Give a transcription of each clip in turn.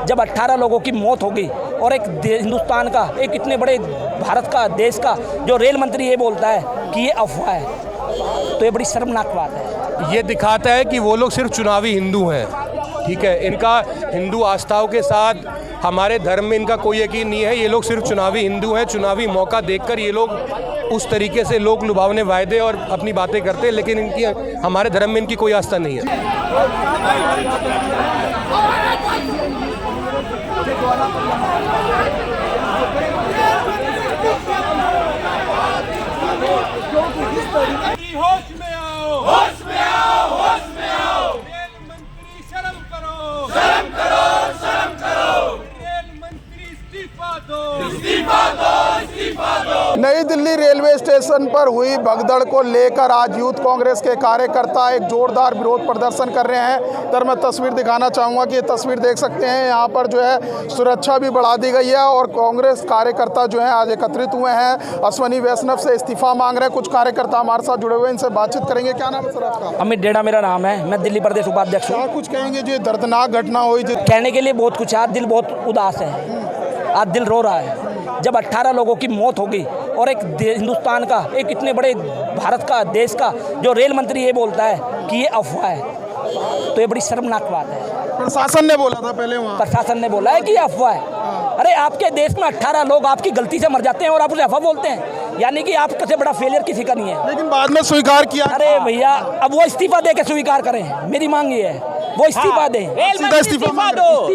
जब 18 लोगों की मौत होगी और एक हिंदुस्तान का, एक इतने बड़े भारत का, देश का जो रेल मंत्री ये बोलता है कि ये अफवाह है, तो ये बड़ी शर्मनाक बात है। ये दिखाता है कि वो लोग सिर्फ चुनावी हिंदू हैं। ठीक है, इनका हिंदू आस्थाओं के साथ हमारे धर्म में इनका कोई यकीन नहीं है। ये लोग सिर्फ चुनावी हिंदू हैं। चुनावी मौका देखकर ये लोग उस तरीके से लोग लुभावने वायदे और अपनी बातें करते हैं, लेकिन इनकी हमारे धर्म में इनकी कोई आस्था नहीं है। होश में आओ, होश में आओ, होश में आओ। रेल मंत्री शर्म करो, शर्म करो, शर्म करो। रेल मंत्री इस्तीफा दो, इस्तीफा दो, इस्तीफा दो। नई दिल्ली रेलवे स्टेशन पर हुई भगदड़ को लेकर आज यूथ कांग्रेस के कार्यकर्ता एक जोरदार विरोध प्रदर्शन कर रहे हैं। तर मैं तस्वीर दिखाना चाहूँगा कि ये तस्वीर देख सकते हैं, यहाँ पर जो है सुरक्षा भी बढ़ा दी गई है और कांग्रेस कार्यकर्ता जो है आज एकत्रित हुए हैं। अश्वनी वैष्णव से इस्तीफा मांग रहे हैं। कुछ कार्यकर्ता हमारे साथ जुड़े हुए हैं, इनसे बातचीत करेंगे। क्या नाम है सर आपका? अमित डेढ़ा मेरा नाम है, मैं दिल्ली प्रदेश उपाध्यक्ष हूँ। क्या कुछ कहेंगे जो दर्दनाक घटना हुई? कहने के लिए बहुत कुछ है, आज दिल बहुत उदास है, आज दिल रो रहा है। जब 18 लोगों की मौत होगी और एक हिंदुस्तान का, एक इतने बड़े भारत का, देश का जो रेल मंत्री ये बोलता है कि ये अफवाह है, तो ये बड़ी शर्मनाक बात है। प्रशासन ने बोला था पहले, वहाँ प्रशासन ने बोला है कि ये अफवाह है। अरे आपके देश में 18 लोग आपकी गलती से मर जाते हैं और आप उसे अफवाह बोलते हैं, यानी कि आपसे बड़ा फेलियर किसी का नहीं है। लेकिन बाद में स्वीकार किया। अरे भैया, अब वो इस्तीफा दे के स्वीकार करें, मेरी मांग ये है वो इस्तीफा दे, रेल मंत्री इस्तीफा दो,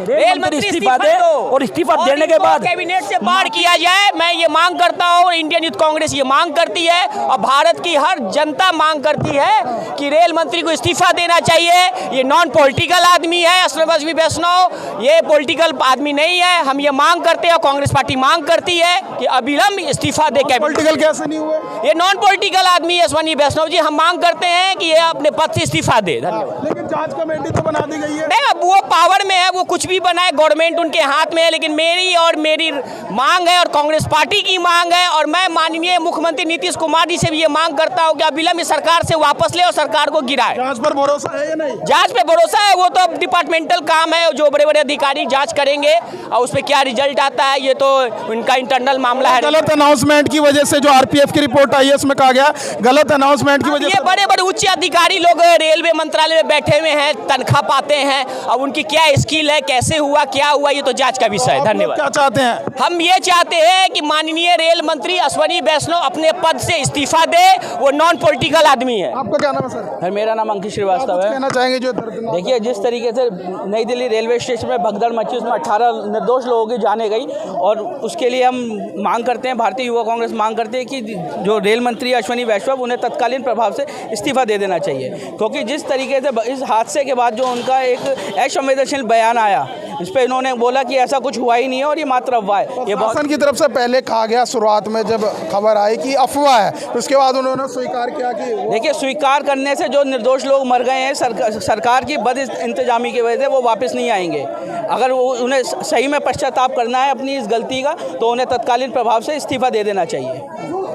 रेल मंत्री इस्तीफा दे और इस्तीफा देने के बाद कैबिनेट से बाहर किया जाए। मैं ये मांग करता हूँ, इंडियन यूथ कांग्रेस ये मांग करती है और भारत की हर जनता मांग करती है कि रेल मंत्री को इस्तीफा देना चाहिए। ये नॉन पॉलिटिकल आदमी है अश्वनी वैष्णव, ये पॉलिटिकल आदमी नहीं है। हम ये मांग करते हैं और कांग्रेस पार्टी मांग करती है कि अविलंब इस्तीफा दे। पॉलिटिकल कैसे नहीं हुए? ये नॉन पॉलिटिकल आदमी है अश्वनी वैष्णव जी, हम मांग करते हैं कि ये अपने पद से इस्तीफा दे। धन्यवाद। लेकिन जांच कमेटी तो बना दी गई है। नहीं, अब वो पावर में है, वो कुछ भी बनाए, गवर्नमेंट उनके हाथ में है। लेकिन मेरी मांग है और कांग्रेस पार्टी की मांग है और मैं माननीय मुख्यमंत्री नीतीश कुमार जी से भी ये मांग करता हूं कि अविलंब इस सरकार से वापस ले और सरकार को गिराए। जांच पर भरोसा है या नहीं? जांच पे भरोसा है, वो तो अब डिपार्टमेंटल काम है, जो बड़े बड़े अधिकारी जांच करेंगे और उसमें क्या रिजल्ट आता है ये तो उनका इंटरनल मामला है। गलत अनाउंसमेंट की वजह से जो आरपीएफ की रिपोर्ट आई है उसमें कहा गया गलत अनाउंसमेंट की वजह ये से बड़े बड़े उच्च अधिकारी लोग रेलवे मंत्रालय में बैठे हुए हैं, तनख्वाह पाते हैं, अब उनकी क्या स्किल है, कैसे हुआ, क्या हुआ, ये तो जांच का विषय है। धन्यवाद। क्या चाहते हैं? हम ये चाहते हैं कि माननीय रेल मंत्री अश्वनी वैष्णव अपने पद से इस्तीफा दे, वो नॉन पॉलिटिकल आदमी है। आपका क्या नाम है सर? मेरा नाम अंकित श्रीवास्तव है। कहना चाहेंगे जो दर्दनाक? देखिए, जिस तरीके से नई दिल्ली रेलवे स्टेशन में भगदड़ मची, उसमें 18 निर्दोष लोगों की जाने गई और उसके लिए हम मांग करते हैं, भारतीय युवा कांग्रेस मांग करते हैं कि जो रेल मंत्री अश्वनी वैष्णव, उन्हें तत्कालीन प्रभाव से इस्तीफा दे देना चाहिए। क्योंकि जिस तरीके से इस हादसे के बाद जो उनका एक असंवेदनशील बयान आया, इस पर इन्होंने बोला कि ऐसा कुछ हुआ ही नहीं है और ये मात्र अफवाह है। ये शासन की तरफ से पहले कहा गया शुरुआत में जब खबर आई कि अफवाह है, उसके बाद उन्होंने स्वीकार किया कि देखिए, स्वीकार करने से जो निर्दोष लोग मर गए हैं सरकार की बद इंतजामी की वजह से, वो वापस नहीं आएंगे। अगर वो उन्हें सही में पश्चाताप करना है अपनी इस गलती का, तो उन्हें तत्कालीन प्रभाव से इस्तीफा दे देना चाहिए।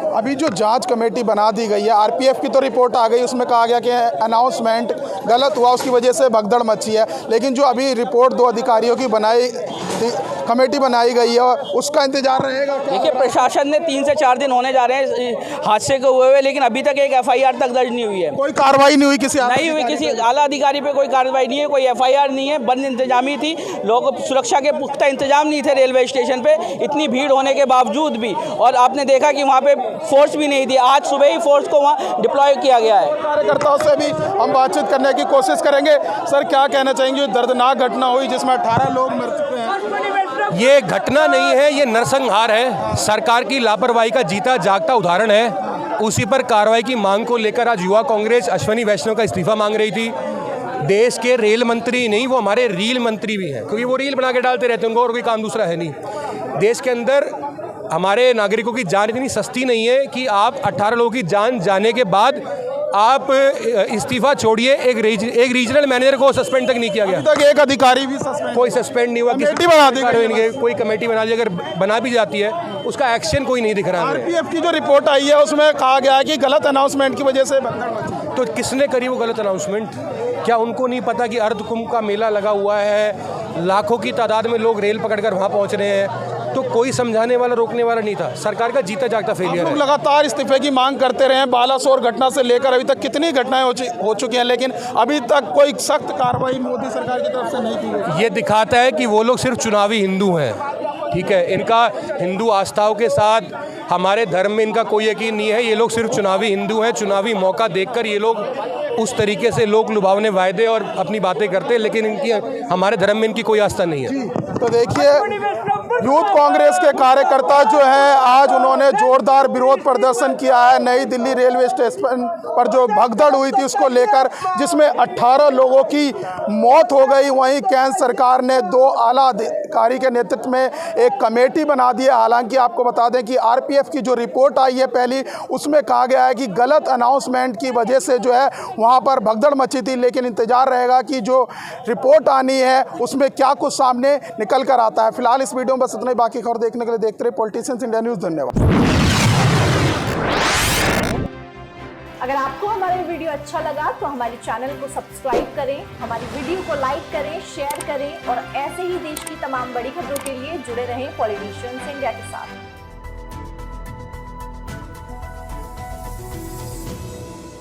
अभी जो जांच कमेटी बना दी गई है, आरपीएफ की तो रिपोर्ट आ गई, उसमें कहा गया कि अनाउंसमेंट गलत हुआ, उसकी वजह से भगदड़ मची है। लेकिन जो अभी रिपोर्ट 2 अधिकारियों की कमेटी बनाई गई है, उसका इंतजार रहेगा। देखिए, प्रशासन ने 3 से 4 दिन होने जा रहे हैं हादसे को हुए, लेकिन अभी तक एक FIR तक दर्ज नहीं हुई है। कोई कार्रवाई नहीं हुई, किसी आला अधिकारी पे कोई कार्रवाई नहीं है, कोई FIR नहीं है। बंद इंतजामी थी, लोगों को सुरक्षा के पुख्ता इंतजाम नहीं थे रेलवे स्टेशन पे, इतनी भीड़ होने के बावजूद भी। और आपने देखा कि वहाँ पे फोर्स भी नहीं थी, आज सुबह ही फोर्स को वहाँ डिप्लॉय किया गया है। कार्यकर्ताओं से भी हम बातचीत करने की कोशिश करेंगे। सर, क्या कहना चाहेंगे जो दर्दनाक घटना हुई जिसमें 18 लोग मर चुके हैं? ये घटना नहीं है, ये नरसंहार है, सरकार की लापरवाही का जीता जागता उदाहरण है। उसी पर कार्रवाई की मांग को लेकर आज युवा कांग्रेस अश्वनी वैष्णव का इस्तीफा मांग रही थी। देश के रेल मंत्री नहीं, वो हमारे रील मंत्री भी हैं, क्योंकि वो रील बना के डालते रहते हैं, उनको और कोई काम दूसरा है नहीं। देश के अंदर हमारे नागरिकों की जान इतनी सस्ती नहीं है कि आप 18 लोगों की जान जाने के बाद आप इस्तीफा छोड़िए। एक रीजनल मैनेजर को सस्पेंड तक नहीं किया गया, तक एक अधिकारी भी सस्पेंड, कोई सस्पेंड नहीं हुआ। कमेटी बना दी गई, कोई कमेटी बना दी, अगर बना भी जाती है उसका एक्शन कोई नहीं दिख रहा है। आरपीएफ की जो रिपोर्ट आई है उसमें कहा गया है कि गलत अनाउंसमेंट की वजह से भगदड़ मची। तो किसने करी वो गलत अनाउंसमेंट? क्या उनको नहीं पता कि अर्ध कुंभ का मेला लगा हुआ है, लाखों की तादाद में लोग रेल पकड़कर वहाँ पहुँच रहे हैं? तो कोई समझाने वाला, रोकने वाला नहीं था। सरकार का जीता जागता फेलियर लोग है। लगातार इस्तीफे की मांग करते रहे हैं। बालासोर घटना से लेकर अभी तक कितनी घटनाएं हो चुकी हैं, लेकिन अभी तक कोई सख्त कार्रवाई मोदी सरकार की तरफ से नहीं की गई। ये दिखाता है कि वो लोग सिर्फ चुनावी हिंदू हैं। ठीक है, इनका हिंदू आस्थाओं के साथ हमारे धर्म में इनका कोई यकीन नहीं है। ये लोग सिर्फ चुनावी हिंदू हैं। चुनावी मौका देखकर ये लोग उस तरीके से लोक लुभावने वायदे और अपनी बातें करते हैं, लेकिन इनकी हमारे धर्म में इनकी कोई आस्था नहीं है। तो देखिए, यूथ कांग्रेस के कार्यकर्ता जो है आज उन्होंने जोरदार विरोध प्रदर्शन किया है नई दिल्ली रेलवे स्टेशन पर जो भगदड़ हुई थी उसको लेकर, जिसमें 18 लोगों की मौत हो गई। वहीं केंद्र सरकार ने 2 आला अधिकारी के नेतृत्व में एक कमेटी बना दी है। हालांकि आपको बता दें कि आरपीएफ की जो रिपोर्ट आई है पहली, उसमें कहा गया है कि गलत अनाउंसमेंट की वजह से जो है वहाँ पर भगदड़ मची थी, लेकिन इंतजार रहेगा कि जो रिपोर्ट आनी है उसमें क्या कुछ सामने निकल कर आता है। फिलहाल इस वीडियो में बस इतना ही। बाकी खबर देखने के लिए देखते रहे पॉलिटिशियंस इंडिया न्यूज़। धन्यवाद। अगर आपको हमारा वीडियो अच्छा लगा तो हमारे चैनल को सब्सक्राइब करें, हमारी वीडियो को लाइक करें, शेयर करें और ऐसे ही देश की तमाम बड़ी खबरों के लिए जुड़े रहें पॉलिटिशियंस इंडिया के साथ।